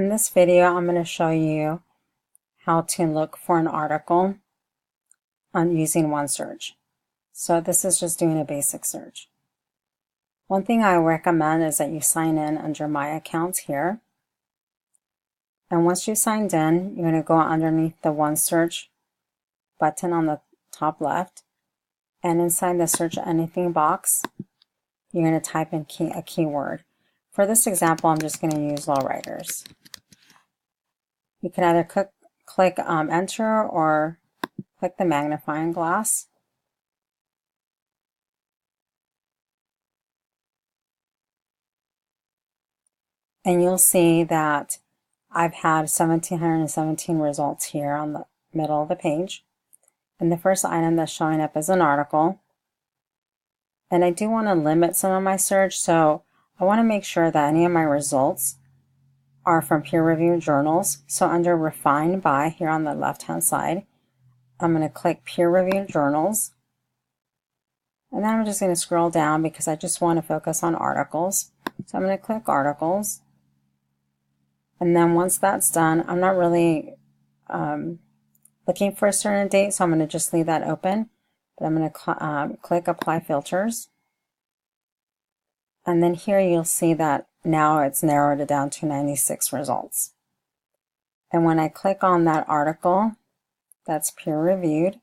In this video, I'm going to show you how to look for an article on using OneSearch. So this is just doing a basic search. One thing I recommend is that you sign in under My Accounts here. And once you signed in, you're going to go underneath the OneSearch button on the top left. And inside the Search Anything box, you're going to type in a keyword. For this example, I'm just going to use lowriders. You can either click enter or click the magnifying glass. And you'll see that I've had 1,717 results here on the middle of the page. And the first item that's showing up is an article. And I do want to limit some of my search, so I want to make sure that any of my results are from peer-reviewed journals. So under Refine By here on the left-hand side, I'm going to click Peer-Reviewed Journals. And then I'm just going to scroll down because I just want to focus on articles. So I'm going to click Articles. And then once that's done, I'm not really looking for a certain date, so I'm going to just leave that open. But I'm going to click Apply Filters. And then here you'll see that now it's narrowed it down to 96 results. And when I click on that article that's peer-reviewed,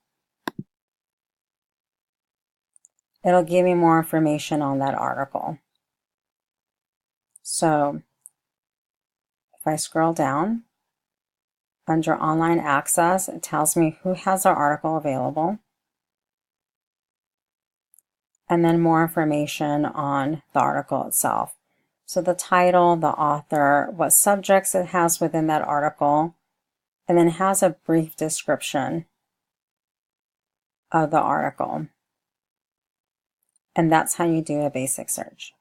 it'll give me more information on that article. So if I scroll down, under Online Access, it tells me who has our article available. And then more information on the article itself. So the title, the author, what subjects it has within that article, and then it has a brief description of the article. And that's how you do a basic search.